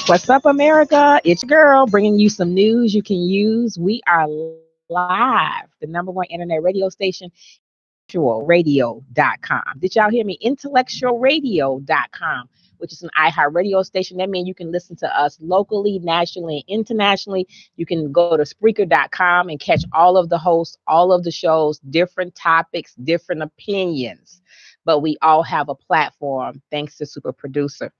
What's up, America? It's your girl bringing you some news you can use. We are live, the number one internet radio station, IntellectualRadio.com. Did y'all hear me? IntellectualRadio.com, which is an iHeart radio station. That means you can listen to us locally, nationally, and internationally. You can go to Spreaker.com and catch all of the hosts, all of the shows, different topics, different opinions. But we all have a platform thanks to Super Producer.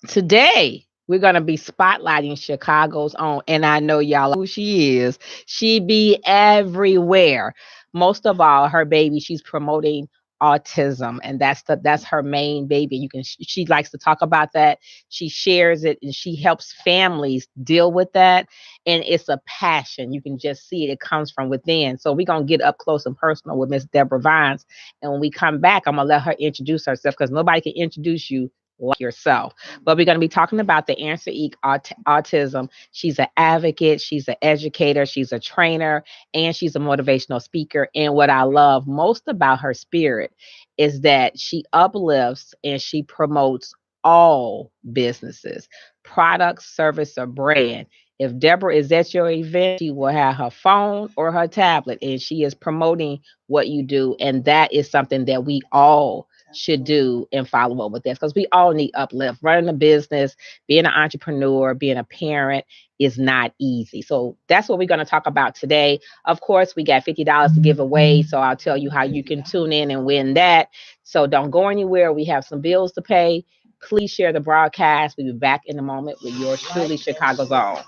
Today, we're going to be spotlighting Chicago's own, and I know y'all who she is. She be everywhere. Most of all, her baby, she's promoting autism, and that's her main baby. She likes to talk about that. She shares it, and she helps families deal with that. And it's a passion. You can just see it. It comes from within. So we're going to get up close and personal with Miss Debra Vines. And when we come back, I'm going to let her introduce herself because nobody can introduce you like yourself. But we're going to be talking about the Answer Autism. She's an advocate, she's an educator, she's a trainer, and she's a motivational speaker. And what I love most about her spirit is that she uplifts and she promotes all businesses, products, service, or brand. If Debra is at your event, she will have her phone or her tablet, and she is promoting what you do. And that is something that we all should do and follow up with this because we all need uplift. Running a business, being an entrepreneur, being a parent is not easy. So that's what we're going to talk about today. Of course, we got $50 to give away. So I'll tell you how you can tune in and win that. So don't go anywhere. We have some bills to pay. Please share the broadcast. We'll be back in a moment with yours truly, Chicago's own.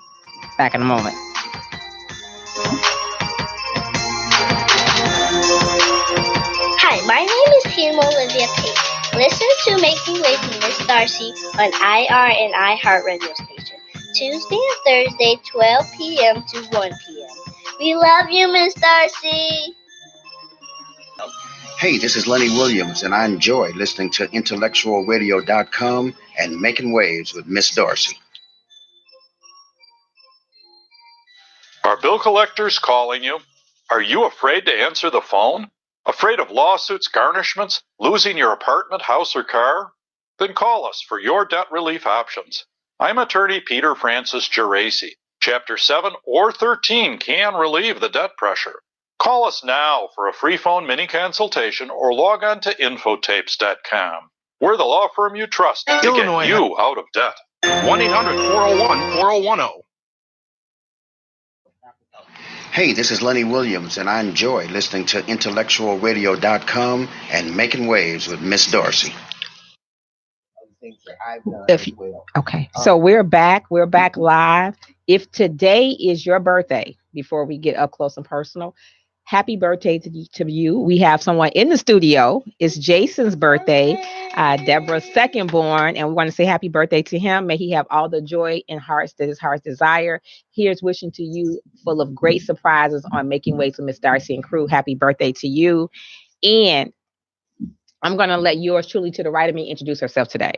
Back in a moment. Hi, my name is Team Olivia Page. Listen to Making Waves with Miss Darci on IR and iHeart radio station, Tuesday and Thursday, 12 p.m. to 1 p.m. We love you, Miss Darci. Hey, this is Lenny Williams, and I enjoy listening to IntellectualRadio.com and Making Waves with Miss Darci. Are bill collectors calling you? Are you afraid to answer the phone? Afraid of lawsuits, garnishments, losing your apartment, house, or car? Then call us for your debt relief options. I'm attorney Peter Francis Geraci. Chapter 7 or 13 can relieve the debt pressure. Call us now for a free phone mini consultation or log on to infotapes.com. We're the law firm you trust to get you out of debt. 1-800-401-4010. Hey, this is Lenny Williams, and I enjoy listening to IntellectualRadio.com and Making Waves with Miss Darci. Okay, so we're back. We're back live. If today is your birthday, before we get up close and personal, happy birthday to you. We have someone in the studio. It's Jason's birthday, Debra's second born, and we want to say happy birthday to him. May he have all the joy and hearts that his hearts desire. Here's wishing to you full of great surprises on Making Waves with Miss Darci and crew. Happy birthday to you. And I'm going to let yours truly to the right of me introduce herself today.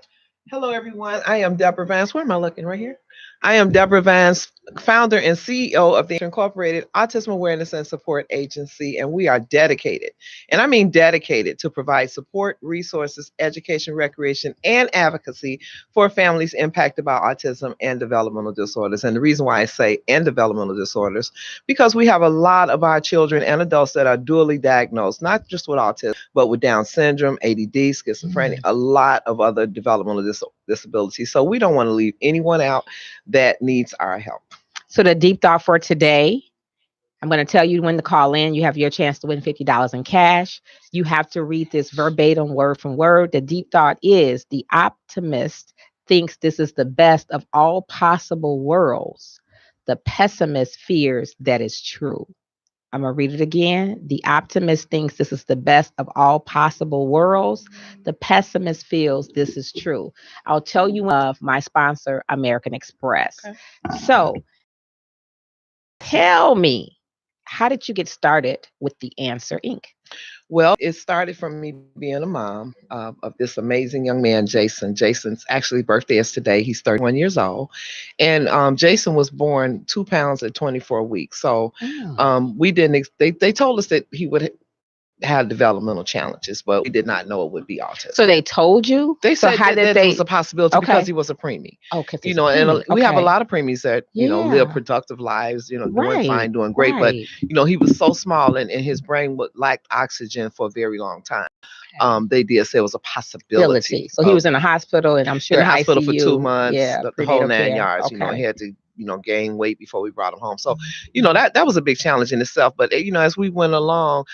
Hello, everyone. I am Debra Vance. Where am I looking? Right here. I am Debra Vance, founder and CEO of the Incorporated Autism Awareness and Support Agency, and we are dedicated, and I mean dedicated, to provide support, resources, education, recreation, and advocacy for families impacted by autism and developmental disorders. And the reason why I say and developmental disorders, because we have a lot of our children and adults that are dually diagnosed, not just with autism, but with Down syndrome, ADD, schizophrenia, a lot of other developmental disabilities. So we don't want to leave anyone out that needs our help. So the deep thought for today, I'm going to tell you when to call in. You have your chance to win $50 in cash. You have to read this verbatim, word from word. The deep thought is: the optimist thinks this is the best of all possible worlds. The pessimist fears that is true. I'm going to read it again. The optimist thinks this is the best of all possible worlds. The pessimist feels this is true. I'll tell you of my sponsor, American Express. Okay. So tell me, how did you get started with the Answer Inc.? Well, it started from me being a mom of this amazing young man, Jason. Jason's actually birthday is today. He's 31 years old. And Jason was born 2 pounds at 24 weeks. So we didn't, they told us that he would had developmental challenges, but we did not know it would be autism. So they told you? They So said how that, did that they? it was a possibility Okay. because he was a preemie. Okay. You know, and we have a Okay. lot of preemies that, you know, live Yeah. productive lives, you know, doing Right. fine, doing great. But, Right. you know, he was so small and his brain would lack oxygen for a very long time. They did say it was a possibility. So he was in the hospital, and I'm sure in the hospital for 2 ICU. months, Yeah, the whole prenatal 9 care. yards. You know, Okay. he had to, you know, gain weight before we brought him home. So, you know, that was a big challenge in itself. But, you know, as we went along,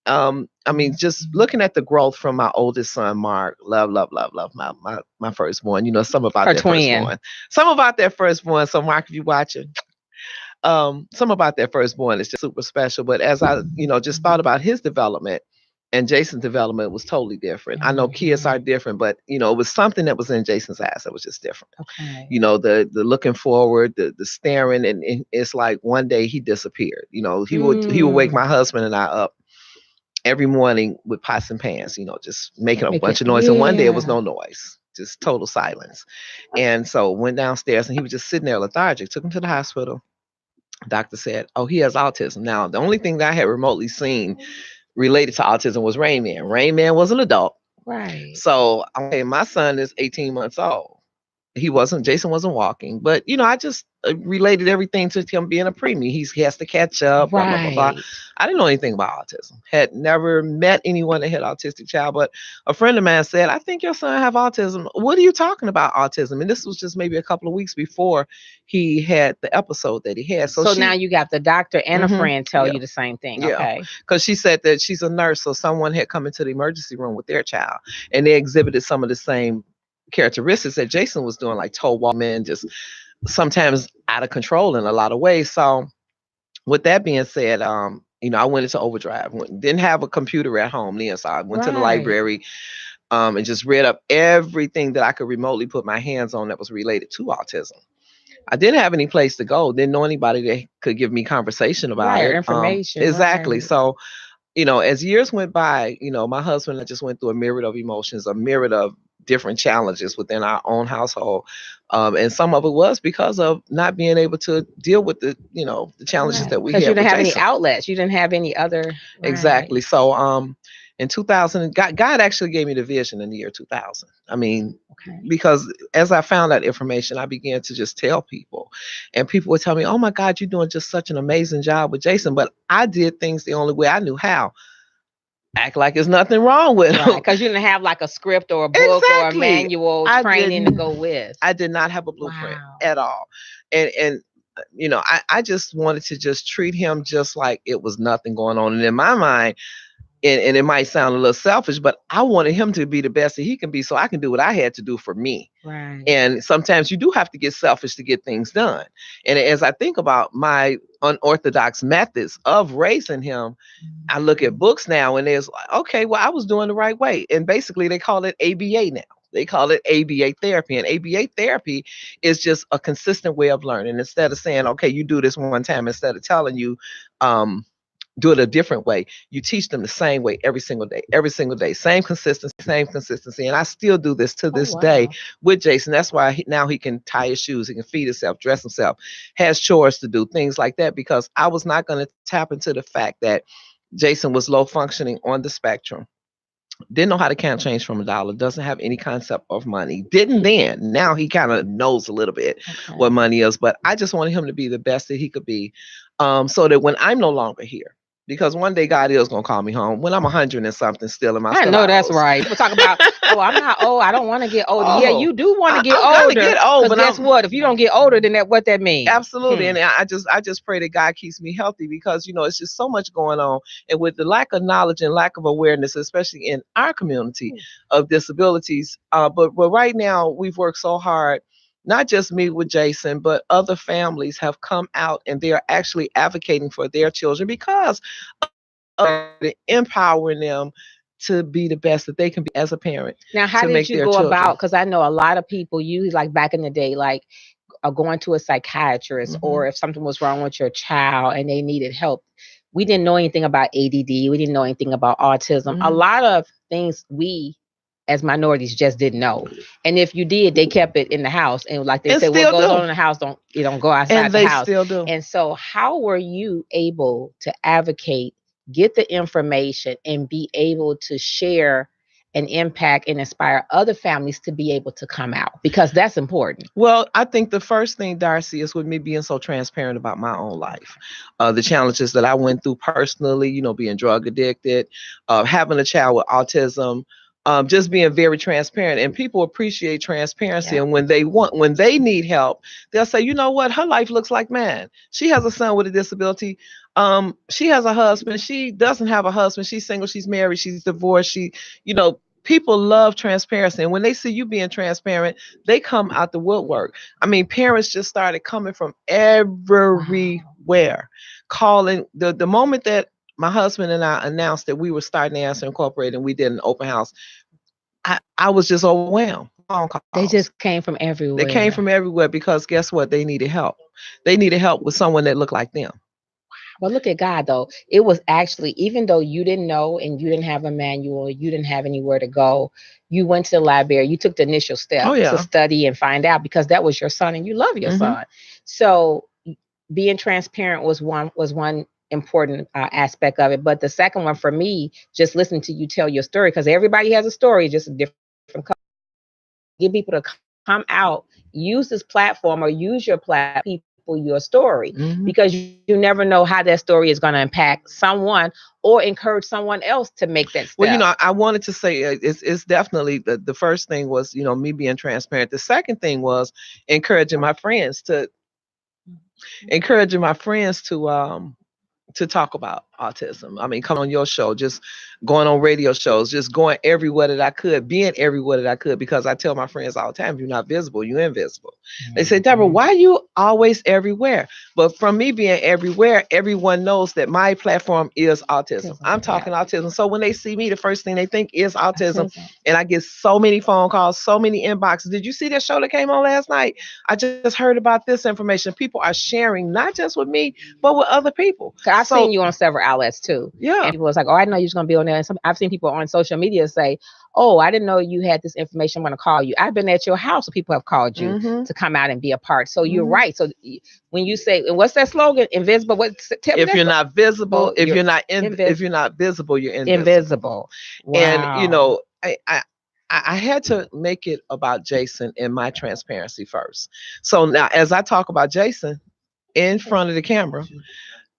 I mean, just looking at the growth from my oldest son, Mark, love my firstborn. You know, some about Her that twin. firstborn. Some about that firstborn. So, Mark, if you watching, some about that firstborn is just super special. But as I, you know, just thought about his development, and Jason's development was totally different. I know kids are different, but you know, it was something that was in Jason's eyes that was just different. Okay. You know, the looking forward, the staring, and it's like one day he disappeared. You know, he would wake my husband and I up every morning with pots and pans, you know, just making a bunch of noise. And one day it was no noise, just total silence. And so went downstairs and he was just sitting there lethargic. Took him to the hospital. Doctor said, "Oh, he has autism." Now, the only thing that I had remotely seen related to autism was Rain Man. Rain Man was an adult. Right. So, okay, my son is 18 months old. Jason wasn't walking, but you know, I just related everything to him being a preemie. He has to catch up, blah, blah, blah, blah. Right. I didn't know anything about autism. Had never met anyone that had autistic child, but a friend of mine said, "I think your son have autism." What are you talking about autism? And this was just maybe a couple of weeks before he had the episode that he had. So now you got the doctor and a friend tell Yeah. you the same thing. Yeah. Okay. Because she said that she's a nurse, so someone had come into the emergency room with their child, and they exhibited some of the same characteristics that Jason was doing, like toe walking, just sometimes out of control in a lot of ways. So with that being said, you know, I went into overdrive. Didn't have a computer at home then, so I went to the library and just read up everything that I could remotely put my hands on that was related to autism. I didn't have any place to go. Didn't know anybody that could give me conversation about it. Information. Exactly. Right. So, you know, as years went by, you know, my husband and I just went through a myriad of emotions, a myriad of different challenges within our own household. And some of it was because of not being able to deal with the, you know, the challenges that we had. Because you didn't have Jason. any outlets. You didn't have any other. Exactly. So, in 2000, God actually gave me the vision in the year 2000. I mean, because as I found that information, I began to just tell people, and people would tell me, "Oh my God, you're doing just such an amazing job with Jason." But I did things the only way I knew how. Act like there's nothing wrong with him. Because you didn't have like a script or a book or a manual training to go with. I did not have a blueprint at all. And you know, I just wanted to just treat him just like it was nothing going on. And in my mind, and it might sound a little selfish, but I wanted him to be the best that he can be so I can do what I had to do for me. Right. And sometimes you do have to get selfish to get things done. And as I think about my unorthodox methods of raising him, I look at books now and there's like, okay, well, I was doing the right way. And basically they call it ABA now. They call it ABA therapy. And ABA therapy is just a consistent way of learning. Instead of saying, okay, you do this one time, instead of telling you, do it a different way. You teach them the same way every single day, same consistency. And I still do this to this day with Jason. That's why now he can tie his shoes, he can feed himself, dress himself, has chores to do, things like that, because I was not going to tap into the fact that Jason was low functioning on the spectrum. Didn't know how to count change from a dollar, doesn't have any concept of money. Didn't then. Now he kind of knows a little bit what money is, but I just wanted him to be the best that he could be, so that when I'm no longer here, because one day God is going to call me home when I'm 100 and something still in my I know that's right. People talk about, oh, I'm not old. I don't want to get older. Yeah, you do want to get older. Get old, but guess what? If you don't get older, then what that means? Absolutely. And I just pray that God keeps me healthy, because, you know, it's just so much going on. And with the lack of knowledge and lack of awareness, especially in our community of disabilities. But right now we've worked so hard. Not just me with Jason, but other families have come out and they are actually advocating for their children because of empowering them to be the best that they can be as a parent. Now, how did you go about? Because I know a lot of people use, like back in the day, like going to a psychiatrist, or if something was wrong with your child and they needed help. We didn't know anything about ADD. We didn't know anything about autism. A lot of things we as minorities just didn't know. And if you did, they kept it in the house. And like they said, what goes on in the house, don't go outside the house. Still do. And so how were you able to advocate get the information, and be able to share and impact and inspire other families to be able to come out, because that's important. Well, I think the first thing, Darci, is with me being so transparent about my own life, the challenges that I went through personally, being drug addicted, having a child with autism, just being very transparent. And people appreciate transparency. Yeah. And when they need help, they'll say, you know what, her life looks like mine. She has a son with a disability. She has a husband. She doesn't have a husband. She's single. She's married. She's divorced. People love transparency. And when they see you being transparent, they come out the woodwork. I mean, parents just started coming from everywhere, calling. The moment that my husband and I announced that we were starting Answer Incorporated and we did an open house, I was just overwhelmed. They just came from everywhere. They came from everywhere because guess what? They needed help. They needed help with someone that looked like them. But look at God, though. It was actually, even though you didn't know and you didn't have a manual, you didn't have anywhere to go, you went to the library, you took the initial step to study and find out, because that was your son and you love your son. So being transparent was one important aspect of it. But the second one for me, just listening to you tell your story, because everybody has a story, just a different color. Get people to come out, use this platform or use your platform, your story, because you never know how that story is going to impact someone or encourage someone else to make that step. Well, I wanted to say it's definitely the first thing was, me being transparent. The second thing was encouraging my friends to talk about autism. I mean, come on your show, just going on radio shows, just going everywhere that I could, being everywhere that I could, because I tell my friends all the time, if you're not visible, you're invisible. They say, Debra, why are you always everywhere? But from me being everywhere, everyone knows that my platform is autism. I'm talking autism. So when they see me, the first thing they think is autism. And I get so many phone calls, so many inboxes. Did you see that show that came on last night? I just heard about this information. People are sharing, not just with me, but with other people. I've seen you on several outlets too. Yeah. And people was like, oh, I didn't know you was going to be on there. And I've seen people on social media say, oh, I didn't know you had this information. I'm going to call you. I've been at your house, so people have called you to come out and be a part. So you're right. So when you say, and what's that slogan? Invisible. If you're not visible, if you're not visible, you're invisible. Wow. And I had to make it about Jason and my transparency first. So now, as I talk about Jason in front of the camera,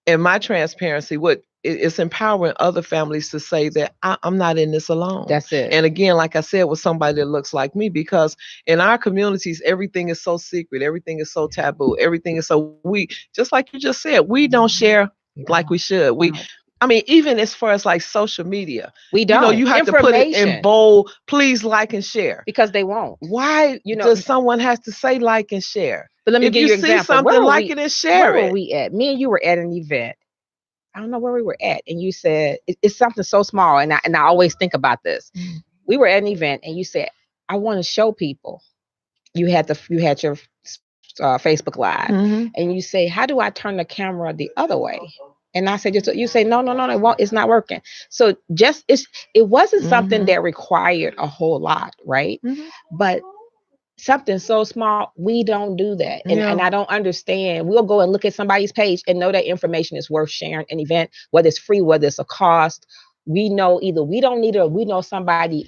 and my transparency, it's empowering other families to say that I'm not in this alone. That's it. And again, like I said, with somebody that looks like me, because in our communities, everything is so secret, everything is so taboo, everything is so just like you just said, we don't share like we should. I mean, even as far as like social media, we don't. You have to put it in bold, please like and share. Because they won't. Why does someone have to say like and share? But let me give you an example. See something, like it and share it. Where were we at? Me and you were at an event. I don't know where we were at. And you said, it's something so small. And I always think about this. We were at an event and you said, I want to show people. You had your Facebook Live. And you say, how do I turn the camera the other way? And I said, you say, no, it won't. It's not working. So it wasn't something that required a whole lot, right? But something so small, we don't do that. And I don't understand. We'll go and look at somebody's page and know that information is worth sharing. An event, whether it's free, whether it's a cost, we know either we don't need it or we know somebody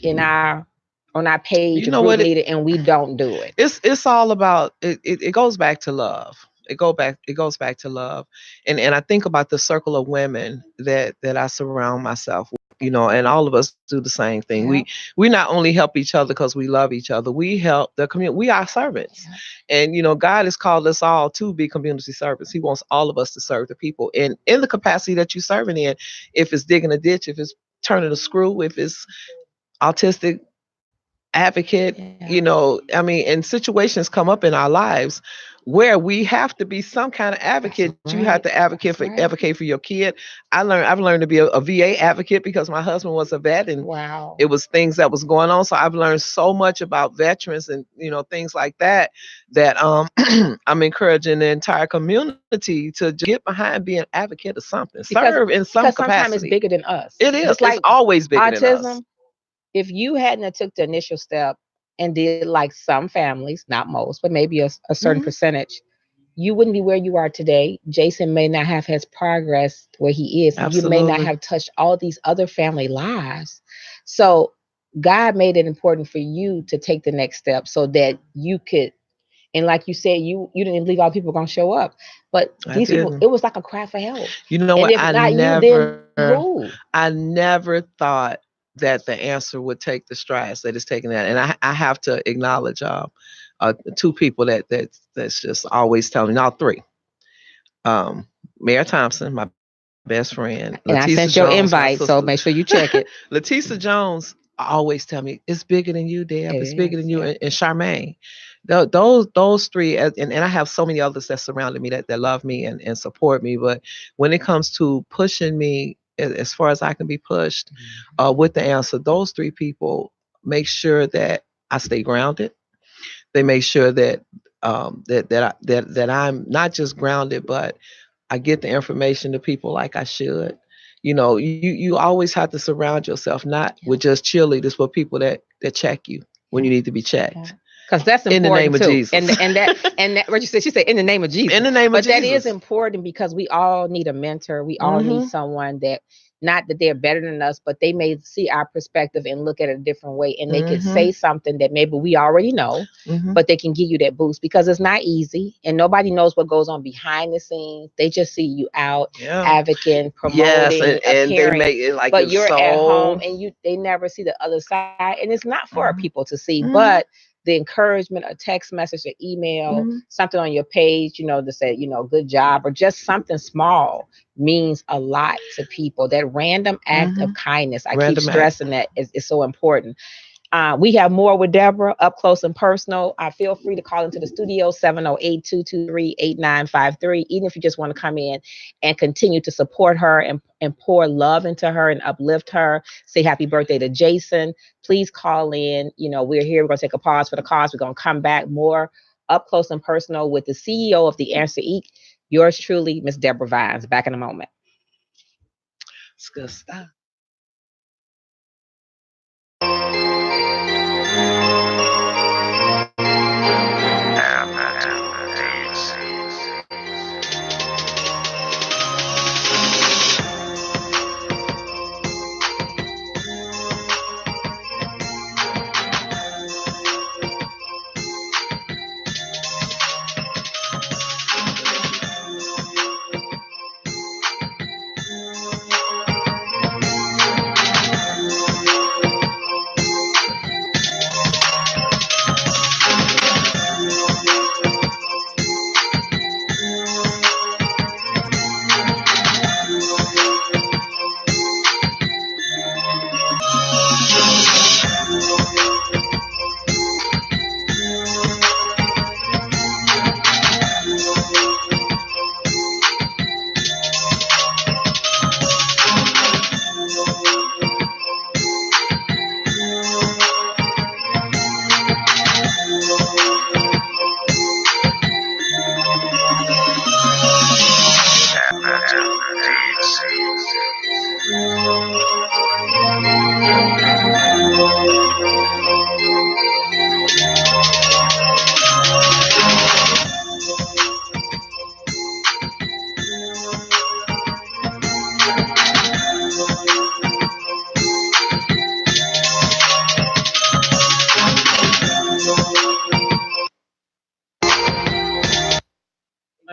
on our page need it, and we don't do it. It's all about it goes back to love. It goes back to love. And I think about the circle of women that I surround myself with. And all of us do the same thing. Yeah. We not only help each other because we love each other, we help the community. We are servants. Yeah. And, God has called us all to be community servants. He wants all of us to serve the people. And in the capacity that you're serving in, if it's digging a ditch, if it's turning a screw, if it's autistic advocate, and situations come up in our lives where we have to be some kind of advocate. Right. You have to advocate for your kid. I've learned to be a VA advocate because my husband was a vet, and it was things that was going on. So I've learned so much about veterans and things like that I'm encouraging the entire community to get behind being an advocate of something. Serve in some capacity. Sometimes it's bigger than us. It is. It's always bigger autism, than us. If you hadn't took the initial step and did like some families, not most, but maybe a certain percentage, you wouldn't be where you are today. Jason may not have his progress where he is. You may not Absolutely. have touched all these other family lives. So God made it important for you to take the next step so that you could, and like you said, you didn't believe all people were gonna show up. But I these people, didn't. it was like a cry for help. You know And what? if not you, then who? I never thought that the answer would take the strides that it's taking that. And I have to acknowledge two people that's just always telling me, all three. Mayor Thompson, my best friend, Leticia And I Jones, my sent your sister. invite, so make sure you check it. Leticia Jones always tell me it's bigger than you, Deb. It It's bigger is, than you, yeah. and Charmaine. Those three, and I have so many others that surrounded me that love me and support me. But when it comes to pushing me as far as I can be pushed, with the answer, those three people make sure that I stay grounded. They make sure that that I'm not just grounded, but I get the information to people like I should. You know, you always have to surround yourself not with just cheerleaders, but people that check you when you need to be checked. Because that's In the name important of too. Jesus. And that what she said in the name of Jesus. In the name of But that is Jesus. important because we all need a mentor. We all need someone that, not that they're better than us, but they may see our perspective and look at it a different way, and they could say something that maybe we already know, but they can give you that boost because it's not easy and nobody knows what goes on behind the scenes. They just see you out advocating, promoting, Yes, and they appearing, make it like but it's you're at home so. and they never see the other side, and it's not for people to see, but the encouragement, a text message, an email, something on your page, to say, good job, or just something small means a lot to people. That random act of kindness, I keep stressing that is so important. We have more with Debra up close and personal. Feel free to call into the studio, 708-223-8953. Even if you just want to come in and continue to support her and pour love into her and uplift her. Say happy birthday to Jason. Please call in. We're here. We're going to take a pause for the cause. We're going to come back more up close and personal with the CEO of The Answer Inc. Yours truly, Miss Debra Vines. Back in a moment. It's good stuff.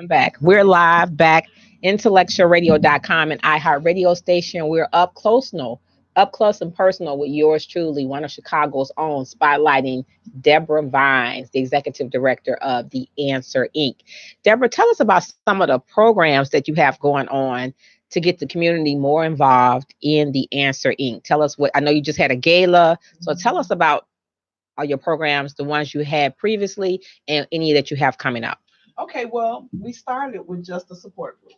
Back. We're live back, IntellectualRadio.com and iHeart Radio Station. We're up close and personal with yours truly, one of Chicago's own, spotlighting Debra Vines, the executive director of The Answer Inc. Debra, tell us about some of the programs that you have going on to get the community more involved in The Answer Inc. Tell us what, I know you just had a gala, so tell us about all your programs, the ones you had previously and any that you have coming up. Okay, well, we started with just a support group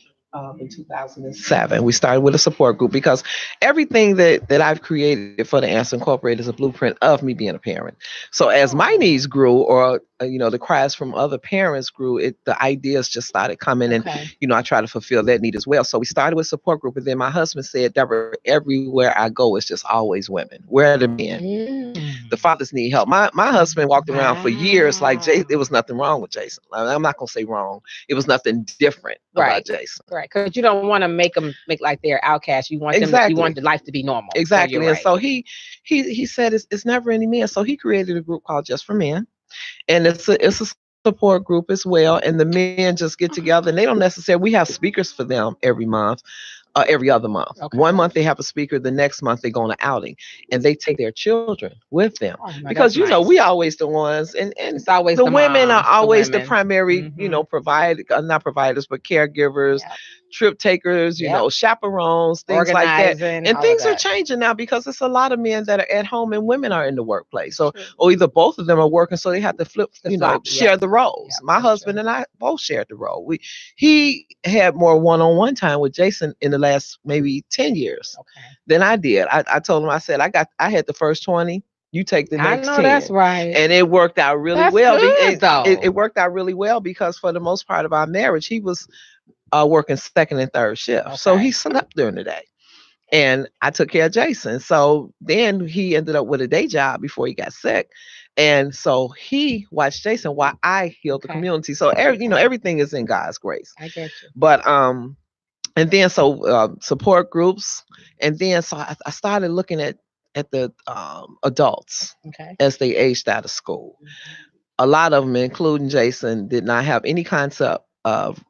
in 2007. We started with a support group because everything that I've created for the Answer Incorporated is a blueprint of me being a parent. So as my needs grew, or the cries from other parents grew, the ideas just started coming, and I try to fulfill that need as well. So we started with support group, and then my husband said, Debra, everywhere I go, it's just always women. Where are the men? the fathers need help. My husband walked around for years like it was nothing wrong with Jason. I'm not gonna say wrong. It was nothing different about Jason. Right, because you don't want to make them make like they're outcasts. You want them. You want the life to be normal. Exactly. So and so he said it's never any men. So he created a group called Just for Men, and it's a support group as well. And the men just get together, and they don't necessarily. We have speakers for them every month. Every other month. Okay. 1 month they have a speaker, the next month they go on an outing, and they take their children with them because you know we always the ones, and it's always the women are always the primary, you know, not providers but caregivers, trip takers, you know, chaperones, things like that. And things are changing now because it's a lot of men that are at home and women are in the workplace. So or either both of them are working, so they have to share the roles. My husband and I both shared the role. He had more one-on-one time with Jason in the last maybe 10 years than I did. I told him, I said, I had the first 20, you take the next 10. That's right. And it worked out really well. Good, it worked out really well because for the most part of our marriage, he was working second and third shift. So he slept during the day. And I took care of Jason. So then he ended up with a day job before he got sick. And so he watched Jason while I healed the community. So everything is in God's grace. I get you. But and then support groups, and then so I started looking at the adults as they aged out of school. A lot of them, including Jason, did not have any concept of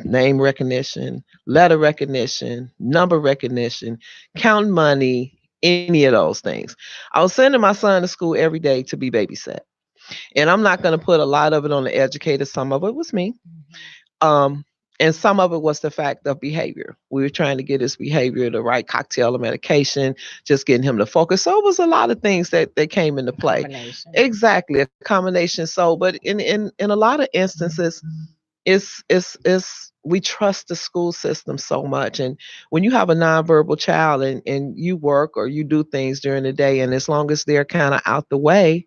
name recognition, letter recognition, number recognition, counting money, any of those things. I was sending my son to school every day to be babysat, and I'm not going to put a lot of it on the educator. Some of it was me. And some of it was the fact of behavior. We were trying to get his behavior, the right cocktail of medication, just getting him to focus. So it was a lot of things that came into play. Exactly, a combination. So, but in a lot of instances, it's we trust the school system so much. And when you have a nonverbal child and you work or you do things during the day, and as long as they're kind of out the way,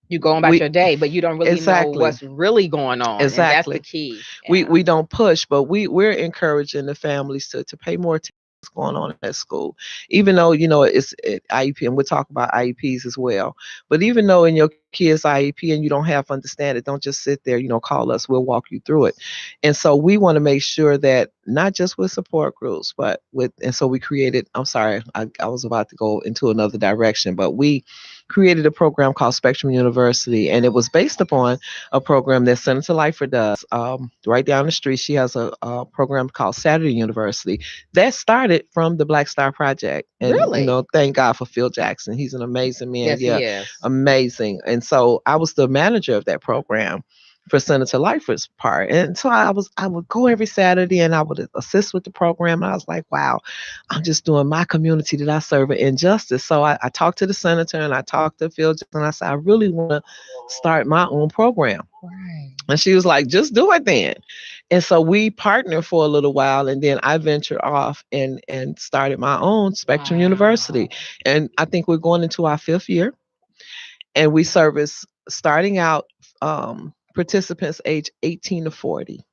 you go about your day, but you don't really know what's really going on. Exactly. And that's the key. Yeah. We don't push, but we're encouraging the families to pay more attention to what's going on at school. Even though, it's IEP, and we'll talk about IEPs as well. But even though in your kid's IEP and you don't have to understand it, don't just sit there, call us, we'll walk you through it. And so we want to make sure that not just with support groups, but and so we created, I'm sorry, I was about to go into another direction, but we created a program called Spectrum University, and it was based upon a program that Senator Lightfoot does right down the street. She has a program called Saturday University that started from the Black Star Project. And, really? Thank God for Phil Jackson. He's an amazing man. Yes, he is. Amazing. And so I was the manager of that program for Senator Lightfoot's part. And so I would go every Saturday and I would assist with the program. And I was like, wow, I'm just doing my community that I serve an injustice. So I talked to the senator and I talked to Phil Jackson, and I said, I really want to start my own program. Right. And she was like, just do it then. And so we partnered for a little while, and then I ventured off and started my own Spectrum University. And I think we're going into our 5th year. And we service starting out participants age 18 to 40.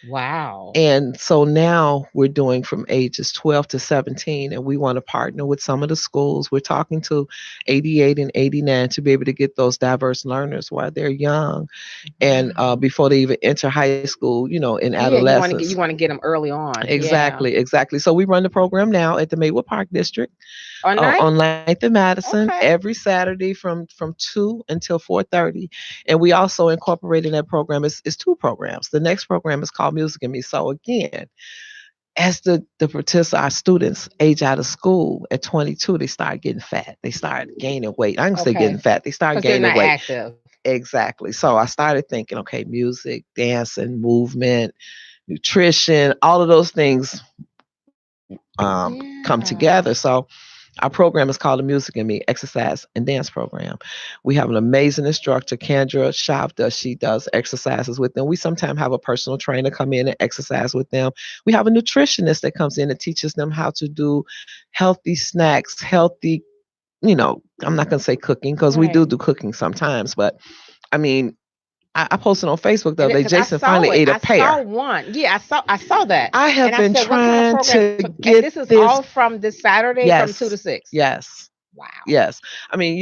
Wow. And so now we're doing from ages 12 to 17, and we want to partner with some of the schools. We're talking to 88 and 89 to be able to get those diverse learners while they're young and before they even enter high school, in adolescence. You want to get them early on. Exactly. So we run the program now at the Maywood Park District on 9th and Madison every Saturday from 2 until 4:30. And we also incorporate in that program is 2 programs. The next program is called Music and Me. So again, as our students age out of school at 22, they start getting fat. They start gaining weight. I can say getting fat. They start gaining weight. Active. Exactly. So I started thinking, okay, music, dancing, movement, nutrition, all of those things come together. So our program is called the Music and Me Exercise and Dance Program. We have an amazing instructor, Kendra Shavda. She does exercises with them. We sometimes have a personal trainer come in and exercise with them. We have a nutritionist that comes in and teaches them how to do healthy snacks, healthy, I'm not going to say cooking because we do cooking sometimes, but I mean, I posted on Facebook the other day. Jason finally ate a pear. I saw one. Yeah, I saw that. I have been trying to get this is all from this Saturday from 2 to 6. Yes. Wow. Yes. I mean,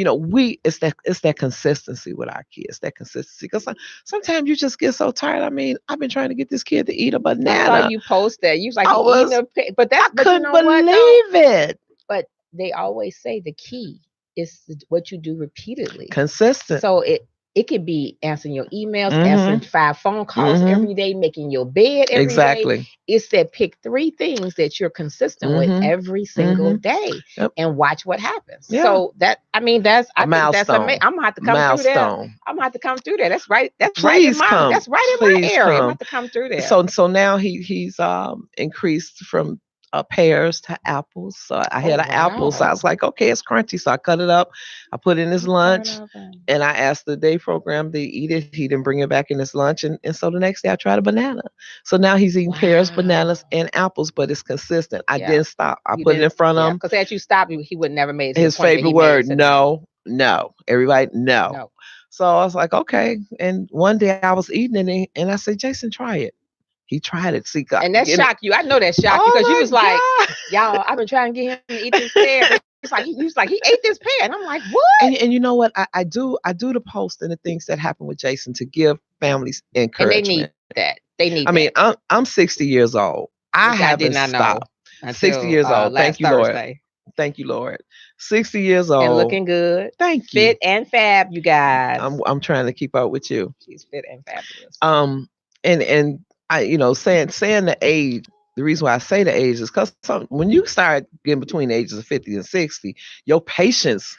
it's that consistency with our kids, that consistency. Because sometimes you just get so tired. I mean, I've been trying to get this kid to eat a I saw banana. you post that. You was like, I he eating was, a but I but you couldn't know what though? believe it. But they always say the key is what you do repeatedly. Consistent. So it could be answering your emails, answering Mm-hmm. 5 phone calls Mm-hmm. every day, making your bed every day. Exactly. It said pick 3 things that you're consistent with Mm-hmm. every single Mm-hmm. day Yep. and watch what happens. Yeah. So that's A I think that's amazing. milestone. I'm gonna have to come through there. Milestone. I'm gonna have to come through there. That's right. That's right in Please my come. that's right in my Please area. I'm gonna come. have to come through there. So now he's increased from pears to apples. So I Oh had an apple. So I wow. was like, okay, it's crunchy. So I cut it up. I put it in his I'm proud lunch. of him. And I asked the day program to eat it. He didn't bring it back in his lunch. And so the next day I tried a banana. So now he's eating pears, Wow. bananas, and apples, but it's consistent. I Yeah. didn't stop. I You put it in didn't, front of yeah, him. because had you stopped, he would never made it to the His point that favorite he made word, it to now. no, no. Everybody, no. No. So I was like, okay. And one day I was eating it and I said, Jason, try it. He tried it. See, God, And that shocked you. I know that shocked you because you oh was like, my God. y'all, I've been trying to get him to eat this pear. But he ate this pear. And I'm like, what? And you know what? I do the post and the things that happen with Jason to give families And they need encouragement. that. They need I that. mean, I'm 60 years old. I Which I did haven't not know stopped. 60 until years old. Thank last you, Lord. Thursday. Thank you, Lord. 60 years And old. looking good. Thank you. Fit and fab, you guys. I'm trying to keep up with you. She's fit and fabulous. And I, saying the age. The reason why I say the age is because when you start getting between the ages of 50 and 60, your patience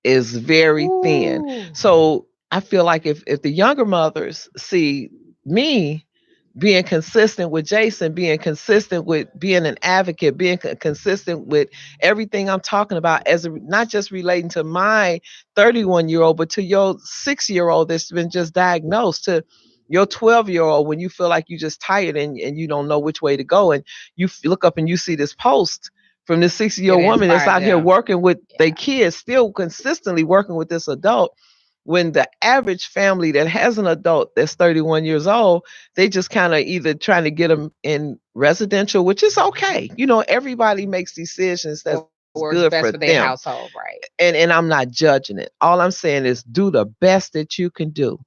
is very thin. Ooh. So I feel like if the younger mothers see me being consistent with Jason, being consistent with being an advocate, being consistent with everything I'm talking about, not just relating to my 31-year-old, but to your 6-year-old that's been just diagnosed, to your 12-year-old when you feel like you're just tired and you don't know which way to go, and you look up and you see this post from this 60-year-old woman that's out here working with their kids, still consistently working with this adult, when the average family that has an adult that's 31 years old, they just kind of either trying to get them in residential, which is okay. Everybody makes decisions that's Works good best for for their them. household, right? And I'm not judging it. All I'm saying is do the best that you can do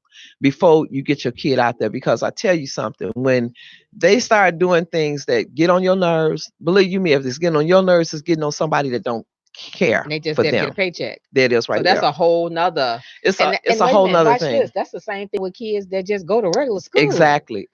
before you get your kid out there. Because I tell you something, when they start doing things that get on your nerves, believe you me, if it's getting on your nerves, it's getting on somebody that don't care And they just for there to get a them. paycheck. There it is right So that's there. a whole nother. It's And a wait whole minute, nother watch thing. this. That's the same thing with kids that just go to regular school. Exactly.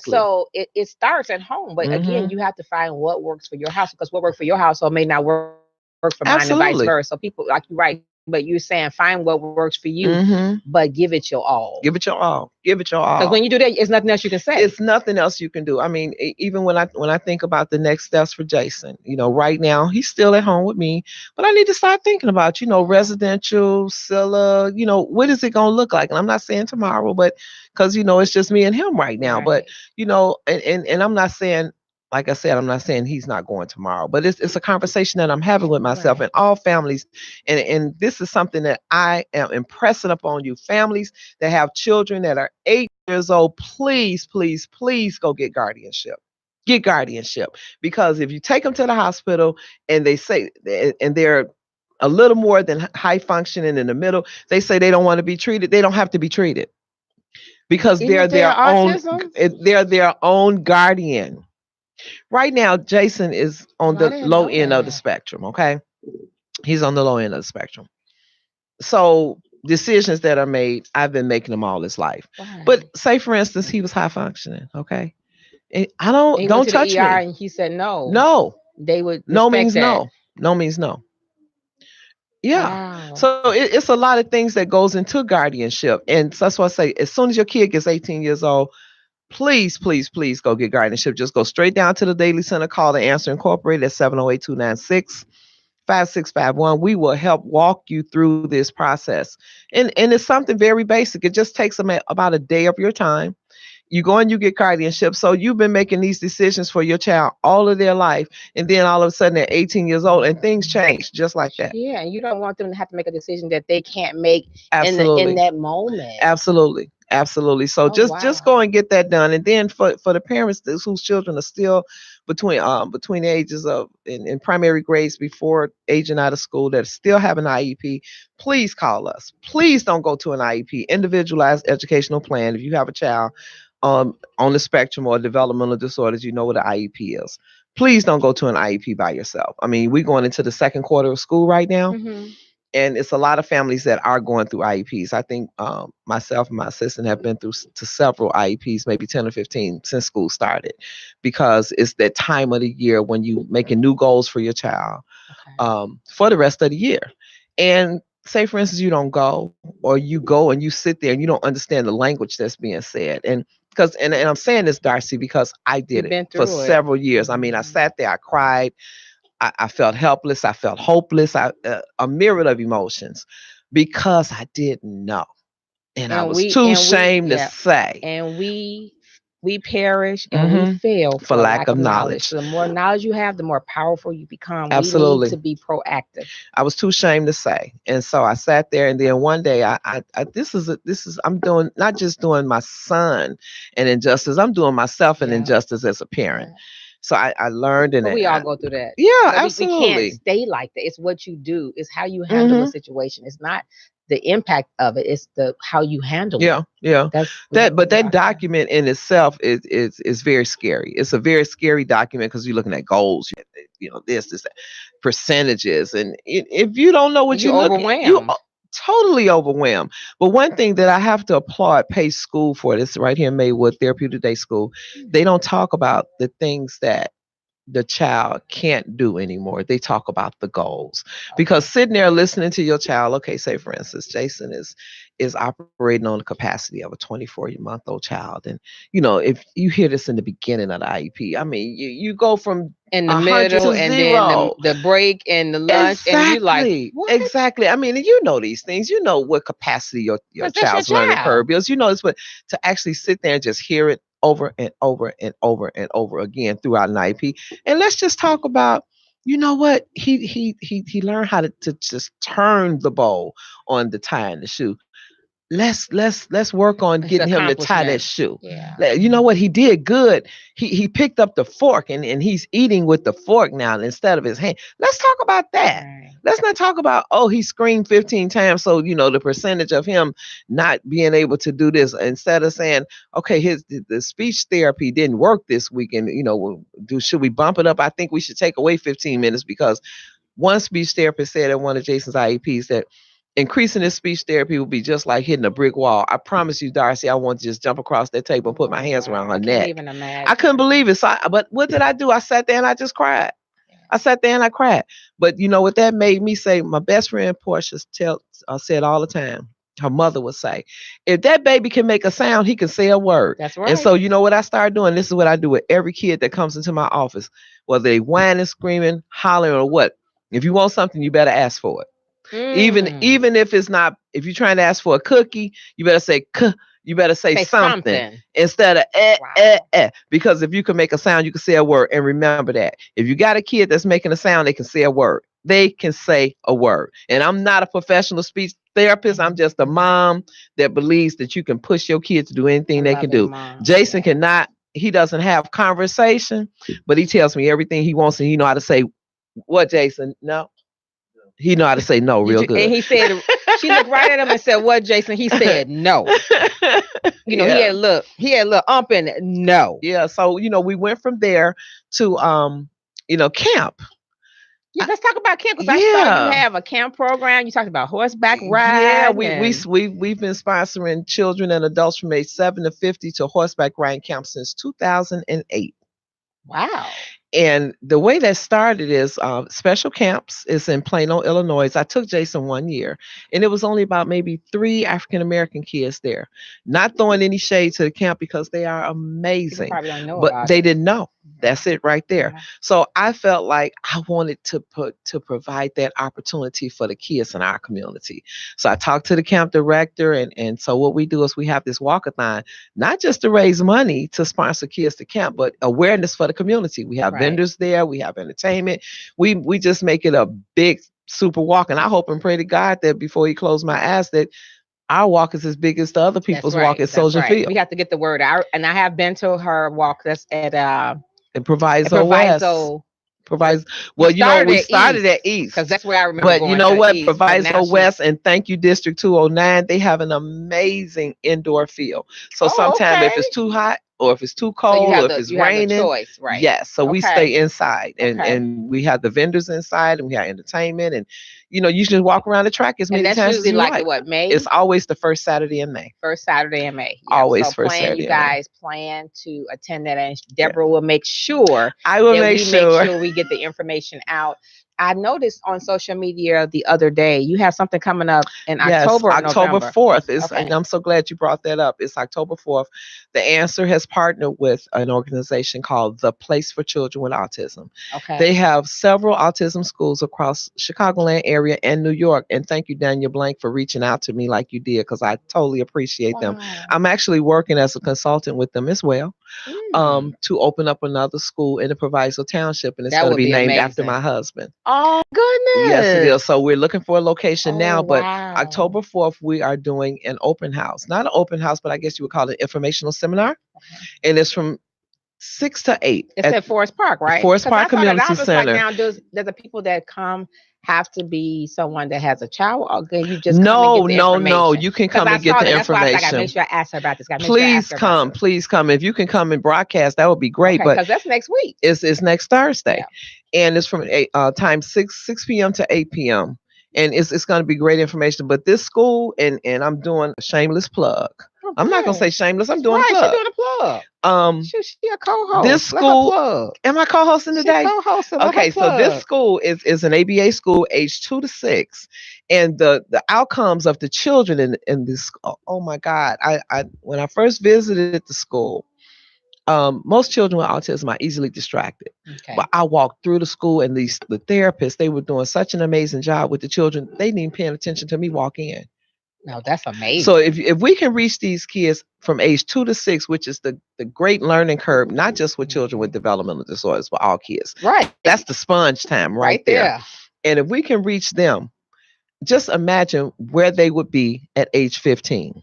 So it starts at home. But again, you have to find what works for your house, because what works for your household may not work for mine, and vice versa. So people, like you're right, but you're saying find what works for you, but give it your all. Give it your all. Give it your all. Because when you do that, it's nothing else you can say. It's nothing else you can do. I mean, even when I think about the next steps for Jason, right now he's still at home with me, but I need to start thinking about, residential, Scylla, what is it going to look like? And I'm not saying tomorrow, but because, it's just me and him right now. But, and I'm not saying, like I said, I'm not saying he's not going tomorrow, but it's a conversation that I'm having with myself and all families. And this is something that I am impressing upon you, families that have children that are 8 years old. Please, please, please go get guardianship. Get guardianship. Because if you take them to the hospital and they say, and they're a little more than high functioning in the middle, they say they don't want to be treated. They don't have to be treated because they're their own guardian. Right now, Jason is on the low end of the spectrum. Okay. He's on the low end of the spectrum. So decisions that are made, I've been making them all his life. Right. But say, for instance, he was high functioning. Okay. And I don't touch me. And he said no. No. They would. No means that. no. No means no. Yeah. Wow. So it's a lot of things that goes into guardianship. And so that's why I say, as soon as your kid gets 18 years old, please, please, please go get guardianship. Just go straight down to the Daily Center, call the Answer Incorporated at 708-296-5651. We will help walk you through this process. And it's something very basic. It just takes about a day of your time. You go and you get guardianship. So you've been making these decisions for your child all of their life. And then all of a sudden they're 18 years old and things change just like that. Yeah. And you don't want them to have to make a decision that they can't make in that moment. Absolutely. Absolutely. So just go and get that done. And then for the parents whose children are still between the ages of in primary grades before aging out of school that still have an IEP, please call us. Please don't go to an IEP, individualized educational plan. If you have a child on the spectrum or developmental disorders, you know what an IEP is. Please don't go to an IEP by yourself. I mean, we're going into the second quarter of school right now. Mm-hmm. And it's a lot of families that are going through IEPs. I think myself and my assistant have been through to several IEPs, maybe 10 or 15 since school started, because it's that time of the year when you making new goals for your child for the rest of the year. And say, for instance, you don't go, or you go and you sit there and you don't understand the language that's being said. And because, and I'm saying this, Darci, because I did it for several years. I mean, I sat there, I cried. I felt helpless. I felt hopeless. A myriad of emotions because I didn't know. And I was too ashamed to say. And we perish and we fail for lack of knowledge. So the more knowledge you have, the more powerful you become. Absolutely. We need to be proactive. I was too ashamed to say. And so I sat there, and then one day I'm doing, not just doing my son an injustice, I'm doing myself an injustice as a parent. So I learned, and we all go through that. Yeah, absolutely. We can't stay like that. It's what you do. It's how you handle a situation. It's not the impact of it. It's the how you handle it. Yeah. But that document in itself is very scary. It's a very scary document because you're looking at goals. This, that, percentages, and if you don't know what you're overwhelmed. You totally overwhelmed. But one thing that I have to applaud Pace School for, this right here in Maywood Therapeutic Day School, they don't talk about the things that the child can't do anymore. They talk about the goals. Because sitting there listening to your child, okay, say for instance, Jason is operating on the capacity of a 24-month-old child. And, if you hear this in the beginning of the IEP, I mean, you go from in the middle and then the break and the lunch. Exactly. And you like, what? Exactly. I mean, you know these things. You know what capacity your child's learning curve is. You know this, but to actually sit there and just hear it over and over and over and over again throughout an IEP. And let's just talk about, you know what? He learned how to just turn the bow on the tie and the shoe. Let's work on getting him to tie that shoe. Yeah. You know what? He did good. He picked up the fork and he's eating with the fork now instead of his hand. Let's talk about that. Right. Let's not talk about, he screamed 15 times. So, the percentage of him not being able to do this, instead of saying, okay, the speech therapy didn't work this week. And, should we bump it up? I think we should take away 15 minutes because one speech therapist said at one of Jason's IEPs that increasing his speech therapy would be just like hitting a brick wall. I promise you, Darci, I want to just jump across that table and put my hands around her neck. Even imagine. I couldn't believe it. But what did I do? I sat there and I just cried. I sat there and I cried. But you know what that made me say? My best friend Portia said all the time, her mother would say, if that baby can make a sound, he can say a word. That's right. And so you know what I started doing? This is what I do with every kid that comes into my office, whether they whining, screaming, hollering, or what. If you want something, you better ask for it. Even if it's not, if you're trying to ask for a cookie, you better say you better say something instead of because if you can make a sound, you can say a word. And remember that if you got a kid that's making a sound, they can say a word. They can say a word. And I'm not a professional speech therapist. I'm just a mom that believes that you can push your kid to do anything they can do. Mom. Jason cannot. He doesn't have conversation, but he tells me everything he wants, and he know how to say what, Jason? No. He know how to say no real good. And he said, she looked right at him and said, what, Jason? He said no. He had a little ump in it. No. Yeah. So, we went from there to, camp. Yeah, let's talk about camp, because I saw you have a camp program. You talked about horseback riding. Yeah, we've been sponsoring children and adults from age 7 to 50 to horseback riding camp since 2008. Wow. And the way that started is special camps is in Plano, Illinois. I took Jason one year, and it was only about maybe 3 African-American kids there. Not throwing any shade to the camp because they are amazing, but they didn't know. That's it right there. Yeah. So I felt like I wanted to provide that opportunity for the kids in our community. So I talked to the camp director, and so what we do is we have this walkathon, not just to raise money to sponsor kids to camp, but awareness for the community. We have vendors there, we have entertainment. We just make it a big super walk, and I hope and pray to God that before He closed my eyes that our walk is as big as the other people's walk at Soldier Field. We have to get the word out, and I have been to her walk. That's at And Proviso And West. Proviso. Well, we started at East. Because that's where I remember But going you know to what? East, Proviso West, and thank you, District 209. They have an amazing indoor field. So sometimes if it's too hot or if it's too cold or if it's raining, choice, right? yes. So we stay inside and we have the vendors inside and we have entertainment and you just walk around the track as many times as you like. And that's usually what, May? It's always the first Saturday in May. First Saturday in May. Yeah. Always so first Saturday. You guys plan to attend that, and Debra will make sure. I will make sure we get the information out. I noticed on social media the other day you have something coming up in October. October 4th. And I'm so glad you brought that up. It's October 4th. The Answer has partnered with an organization called The Place for Children with Autism. Okay. They have several autism schools across Chicagoland area and New York. And thank you, Daniel Blank, for reaching out to me like you did, because I totally appreciate them. I'm actually working as a consultant with them as well. To open up another school in the Proviso Township, and it's going to be named after my husband. Oh goodness! Yes, it is. So we're looking for a location now, but October 4th we are doing an open house. Not an open house, but I guess you would call it an informational seminar, and it's from 6 to 8. It's at Forest Park, right? Forest Park Community Center. Like now, does the people that come have to be someone that has a child, or can you just no? You can come and get the information. That's why I gotta make sure I ask her about this. Please come. If you can come and broadcast, that would be great. But because that's next week. It's next Thursday, and it's from 6 p.m. to 8 p.m. And it's going to be great information. But this school, and I'm doing a shameless plug. Okay. I'm not going to say shameless. I'm doing a plug. She's doing a plug. She a co-host. This school. Am I co-hosting today? Co-hosting. Okay, so this school is an ABA school, age 2 to 6, and the outcomes of the children in this. Oh my God! I when I first visited the school. Most children with autism are easily distracted. Okay. But I walked through the school, and the therapists, they were doing such an amazing job with the children. They didn't even pay attention to me walk in. No, that's amazing. So if we can reach these kids from age 2 to 6, which is the great learning curve, not just with children with developmental disorders, but all kids. Right. That's the sponge time right there. And if we can reach them, just imagine where they would be at age 15.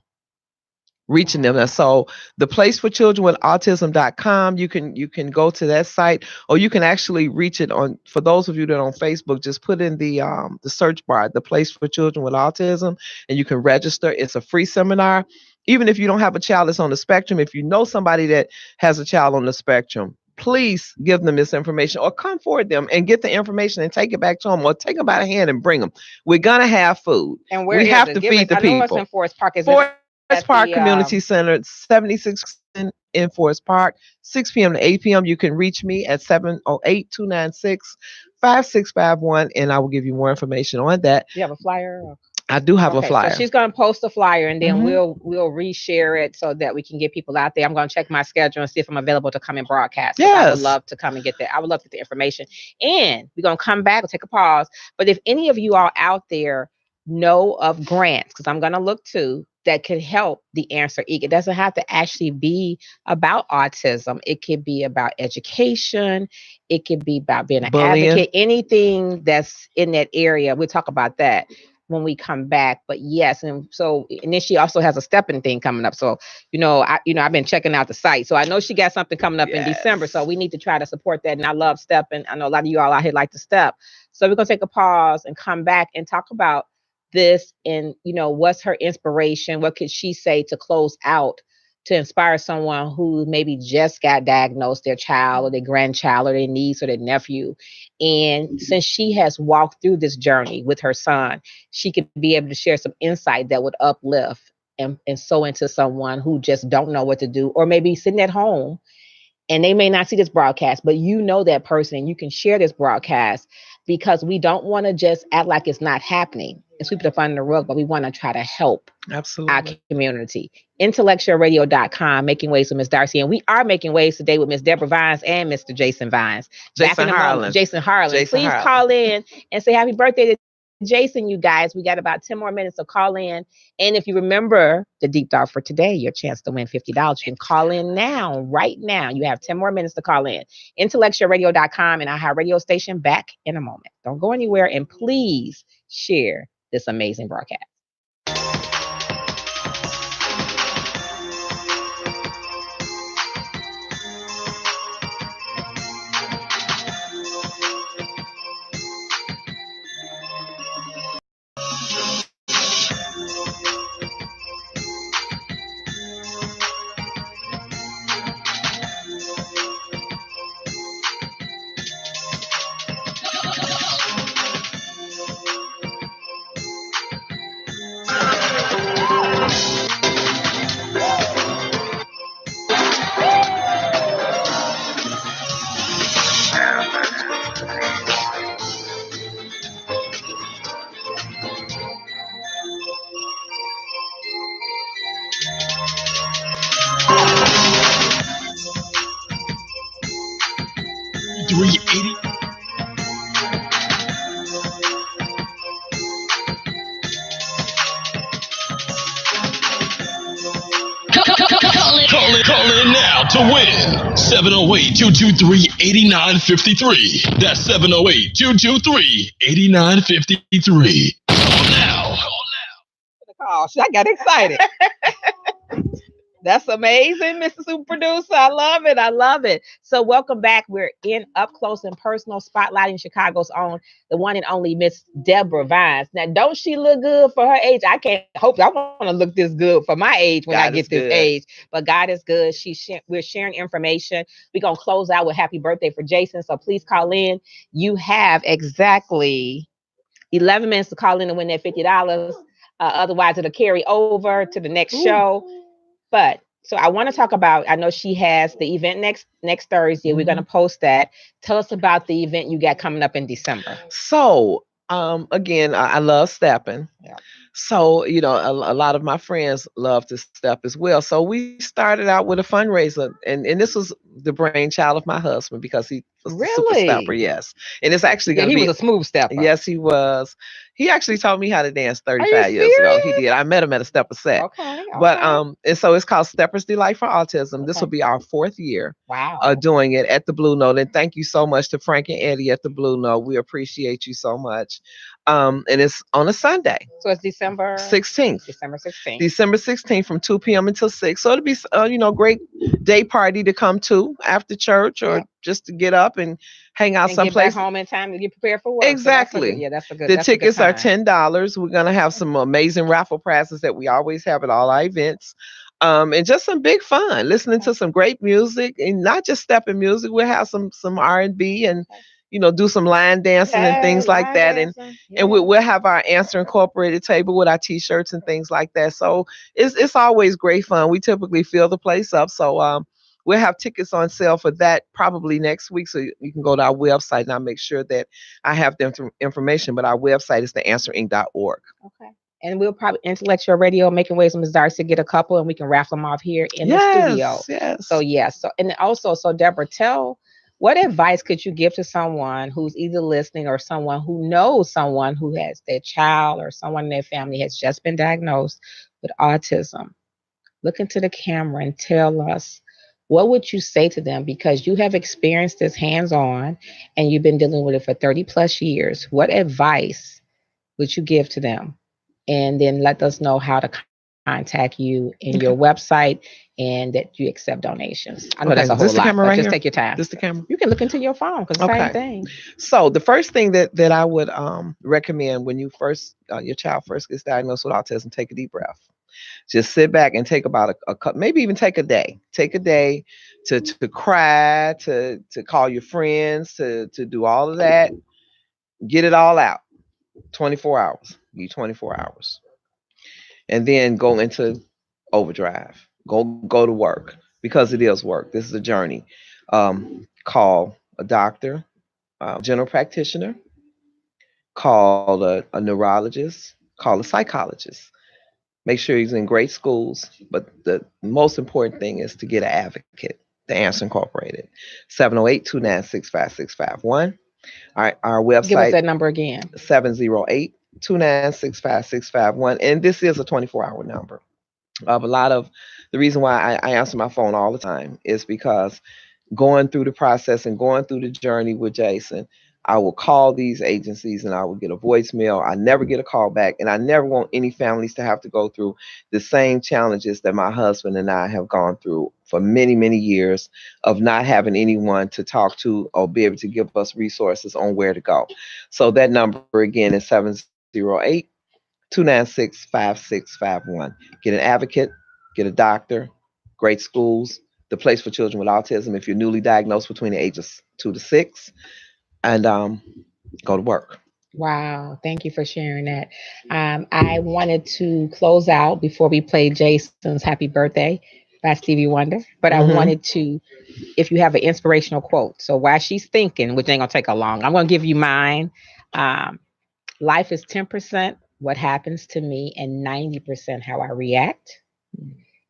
Reaching them. And so the place for children with autism.com, you can go to that site, or you can actually reach it on, for those of you that are on Facebook, just put in the search bar, the place for children with autism, and you can register. It's a free seminar. Even if you don't have a child that's on the spectrum, if you know somebody that has a child on the spectrum, please give them this information, or come forward them and get the information and take it back to them, or take them by the hand and bring them. We're going to have food. And we have to feed the people. I know it's in Forest Park. Forest Park Community Center, 76 in Forest Park, 6 p.m. to 8 p.m. You can reach me at 708-296-5651, and I will give you more information on that. You have a flyer? I do have a flyer. So she's going to post a flyer, and then we'll reshare it so that we can get people out there. I'm going to check my schedule and see if I'm available to come and broadcast. Yes. I would love to come and get that. I would love to get the information. And we're going to come back. We'll take a pause. But if any of you all out there know of grants, because I'm going to look too, that could help the Answer It doesn't have to actually be about autism. It could be about education. It could be about being an advocate. Anything that's in that area. We'll talk about that when we come back. But yes, and then she also has a stepping thing coming up. So I've been checking out the site, so I know she got something coming up in December. So we need to try to support that. And I love stepping. I know a lot of you all out here like to step. So we're gonna take a pause and come back and talk about this, and what's her inspiration, what could she say to close out to inspire someone who maybe just got diagnosed, their child or their grandchild or their niece or their nephew. And since she has walked through this journey with her son, she could be able to share some insight that would uplift and sow into someone who just don't know what to do, or maybe sitting at home and they may not see this broadcast, but that person, and you can share this broadcast, because we don't want to just act like it's not happening and sweep it under the rug, but we want to try to help our community. IntellectualRadio.com, Making Waves with Miss Darci. And we are making waves today with Miss Debra Vines and Mr. Jason Vines. Jason Harlan. Please call in and say happy birthday to Jason, you guys. We got about 10 more minutes, so call in. And if you remember the deep thought for today, your chance to win $50, you can call in now, right now. You have 10 more minutes to call in. IntellectualRadio.com and our radio station. Back in a moment. Don't go anywhere, and please share this amazing broadcast. Call in now to win. 708-223-8953. That's 708-223-8953. Call now. Oh, I got excited. That's amazing, Mr. Super Producer. I love it. I love it. So welcome back. We're in up close and personal spotlighting Chicago's own, the one and only Miss Debra Vines. Now, don't she look good for her age? I can't hope I want to look this good for my age when I get this age. But God is good. We're sharing information. We're gonna close out with happy birthday for Jason. So please call in. You have exactly 11 minutes to call in and win that $50. Otherwise, it'll carry over to the next show. But so I want to talk about, I know she has the event next Thursday. Mm-hmm. We're going to post that. Tell us about the event you got coming up in December. So, again, I love stepping. Yeah. So, you know, a lot of my friends love to step as well. So we started out with a fundraiser, and this was the brainchild of my husband because he was a super stepper, yes. And it's actually going to be... He was a smooth stepper. Yes, he was. He actually taught me how to dance 35 years ago. He did. I met him at a stepper set. Okay. But and so it's called Stepper's Delight for Autism. Okay. This will be our 4th year. Wow. Doing it at the Blue Note. And thank you so much to Frank and Eddie at the Blue Note. We appreciate you so much. And it's on a Sunday. So it's December 16th. December 16th. December 16th from 2 p.m. until 6. So it'll be great day party to come to after church or just to get up and hang out someplace. Get back home in time to get prepared for work. Exactly. So that's a good. The tickets are $10. We're gonna have some amazing raffle prizes that we always have at all our events. And just some big fun, listening to some great music, and not just stepping music. We'll have some R&B and do some line dancing and things like that. And we'll have our Answer Incorporated table with our t-shirts and things like that. So it's always great fun. We typically fill the place up. So we'll have tickets on sale for that probably next week. So you can go to our website, and I'll make sure that I have the information. But our website is theanswerinc.org. Okay. And we'll probably Intellectual Radio, Making Waves with Ms. Darci, get a couple, and we can raffle them off here in the studio. Yes. So and also, Debra, what advice could you give to someone who's either listening or someone who knows someone who has their child or someone in their family has just been diagnosed with autism? Look into the camera and tell us, what would you say to them? Because you have experienced this hands-on and you've been dealing with it for 30 plus years. What advice would you give to them? And then let us know how to contact you in your website and that you accept donations. I know that's a whole lot, but just take your time. Just the camera. You can look into your phone because same thing. So the first thing that I would recommend when you your child first gets diagnosed with autism, take a deep breath. Just sit back and take about a maybe even take a day. Take a day to cry, to call your friends, to do all of that. Get it all out. 24 hours. Give you 24 hours. And then go into overdrive. Go to work, because it is work. This is a journey. Call a doctor, general practitioner, call a neurologist, call a psychologist. Make sure he's in great schools. But the most important thing is to get an advocate, the Answer Incorporated, 708-296-5651. Our website. Give us that number again. 708-296-5651. And this is a 24-hour number. A lot of the reason why I answer my phone all the time is because going through the process and going through the journey with Jason, I will call these agencies and I will get a voicemail. I never get a call back, and I never want any families to have to go through the same challenges that my husband and I have gone through for many, many years of not having anyone to talk to or be able to give us resources on where to go. So that number again is 708-296-5651. Get an advocate, get a doctor, great schools, the place for children with autism if you're newly diagnosed between the ages 2 to 6, and go to work. Wow. Thank you for sharing that. I wanted to close out before we play Jason's Happy Birthday by Stevie Wonder, but I wanted to, if you have an inspirational quote. So while she's thinking, which ain't gonna take her long, I'm gonna give you mine. Life is 10% what happens to me and 90% how I react.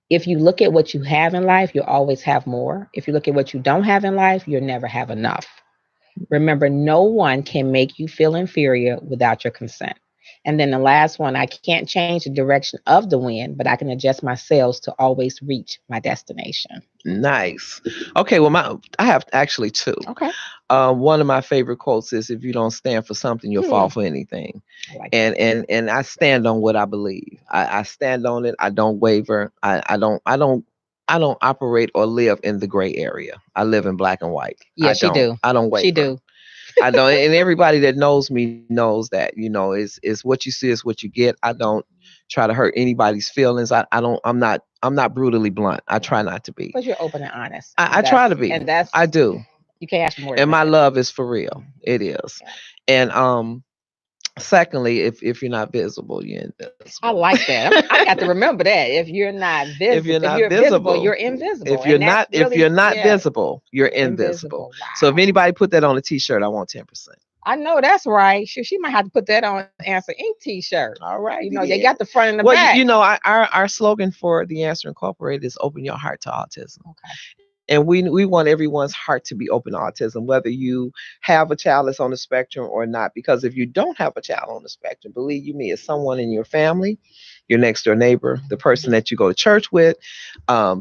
If you look at what you have in life, you'll always have more. If you look at what you don't have in life, you'll never have enough. Remember, no one can make you feel inferior without your consent. And then the last one, I can't change the direction of the wind, but I can adjust my sails to always reach my destination. Nice. Okay, well, I have actually two. Okay. One of my favorite quotes is, "If you don't stand for something, you'll fall for anything." I like And I stand on what I believe. I stand on it. I don't waver. I don't operate or live in the gray area. I live in black and white. Yeah, I she don't. do. I don't waver. She do. I don't. And everybody that knows me knows that. Is what you see is what you get. I don't try to hurt anybody's feelings. I don't. I'm not brutally blunt. I try not to be. But you're open and honest. I try to be. And that's I do. You can't ask for more. And than my that. love is for real. It is. Yeah. And secondly, if you're not visible, you're invisible. I like that. I got to remember that. If you're not visible, If you're not visible, visible, you're invisible. If you're not yeah, visible, you're invisible. Wow. So if anybody put that on a t-shirt, I want 10%. I know that's right. She might have to put that on Answer Inc. t-shirt. All right. They got the front and the well, back. our slogan for the Answer Incorporated is "Open your heart to autism." Okay. And we want everyone's heart to be open to autism, whether you have a child that's on the spectrum or not. Because if you don't have a child on the spectrum, believe you me, it's someone in your family, your next door neighbor, the person that you go to church with,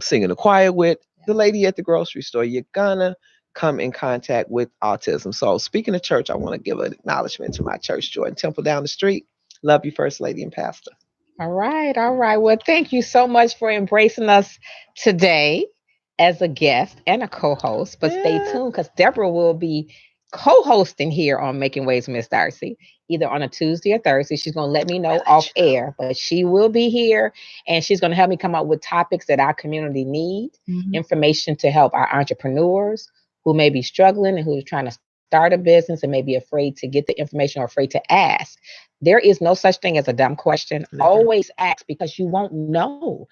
sing in the choir with, the lady at the grocery store. You're gonna come in contact with autism. So speaking of church, I want to give an acknowledgement to my church, Jordan Temple down the street. Love you, First Lady and Pastor. All right. Well, thank you so much for embracing us today as a guest and a co-host. But stay tuned, because Debra will be co-hosting here on Making Waves, Miss Darci, either on a Tuesday or Thursday. She's going to let me know off air, but she will be here, and she's going to help me come up with topics that our community need, information to help our entrepreneurs who may be struggling and who's trying to start a business and may be afraid to get the information or afraid to ask. There is no such thing as a dumb question. Never. Always ask, because you won't know.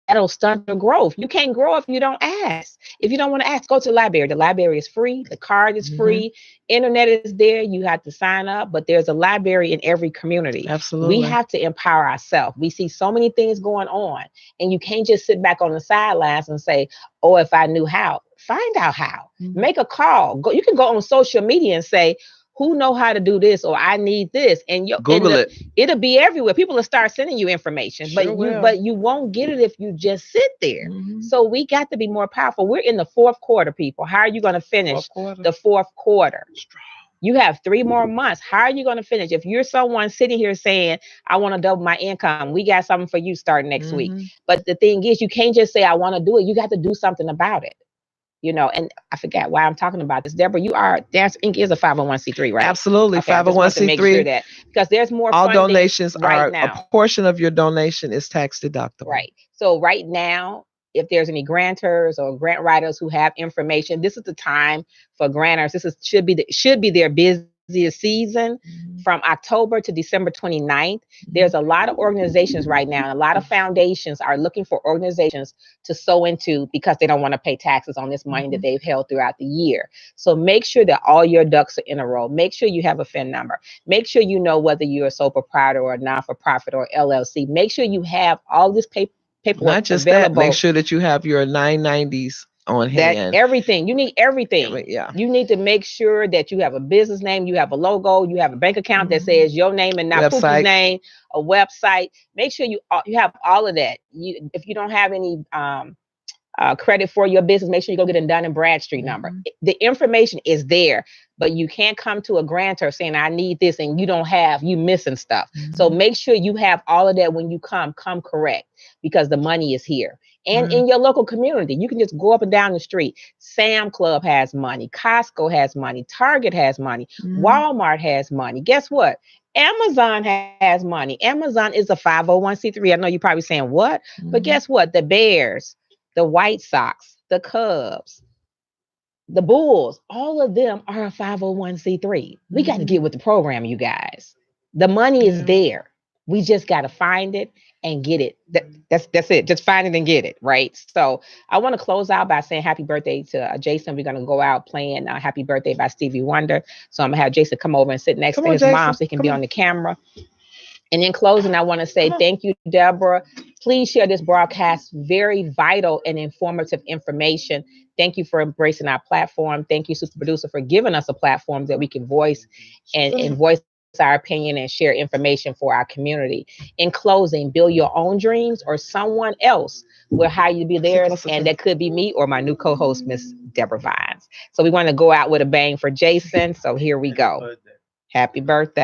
That'll stunt your growth. You can't grow if you don't ask. If you don't want to ask, go to the library. The library is free. The card is free. Internet is there. You have to sign up, but there's a library in every community. Absolutely. We have to empower ourselves. We see so many things going on, and you can't just sit back on the sidelines and say, "Oh, if I knew how." Find out how. Make a call. You can go on social media and say, "Who know how to do this?" or "I need this," and Google it. It'll be everywhere. People will start sending you information, but you won't get it if you just sit there. So we got to be more powerful. We're in the fourth quarter, people. How are you going to finish the fourth quarter? You have 3 more months. How are you going to finish? If you're someone sitting here saying, "I want to double my income," we got something for you starting next week. But the thing is, you can't just say, "I want to do it." You got to do something about it. And I forget why I'm talking about this. Debra, Dance Inc. is a 501c3, right? Absolutely, okay, 501c3. Make sure that, because there's more. All donations right now. A portion of your donation is tax deductible. Right. So right now, if there's any grantors or grant writers who have information, this is the time for grantors. This should be their busiest season from October to December 29th. There's a lot of organizations right now, and a lot of foundations are looking for organizations to sow into, because they don't want to pay taxes on this money that they've held throughout the year. So make sure that all your ducks are in a row. Make sure you have a FIN number. Make sure you know whether you're a sole proprietor or a non-for-profit or LLC. Make sure you have all this paperwork Not just available. That, make sure that you have your 990s on hand. Everything. You need everything. Yeah. You need to make sure that you have a business name, you have a logo, you have a bank account that says your name and not Poopy's name, a website. Make sure you have all of that. If you don't have any credit for your business, make sure you go get a Dun & Bradstreet number. The information is there, but you can't come to a grantor saying, "I need this," and you missing stuff. So make sure you have all of that when you come correct, because the money is here. And in your local community, you can just go up and down the street. Sam Club has money. Costco has money. Target has money. Walmart has money. Guess what? Amazon has money. Amazon is a 501c3. I know you're probably saying, "What?" But guess what? The Bears, the White Sox, the Cubs, the Bulls, all of them are a 501c3. We got to get with the program, you guys. The money is there. We just got to find it and get it. That's it. Just find it and get it, right? So I want to close out by saying happy birthday to Jason. We're going to go out playing Happy Birthday by Stevie Wonder. So I'm going to have Jason come over and sit next to his mom so he can be on the camera. And in closing, I want to say thank you, Debra. Please share this broadcast. Very vital and informative information. Thank you for embracing our platform. Thank you, Super Producer, for giving us a platform that we can voice and voice our opinion and share information for our community. In closing, build your own dreams or someone else will hire you to be theirs. And that could be me or my new co-host, Miss Debra Vines. So we want to go out with a bang for Jason. So here we go. Happy birthday.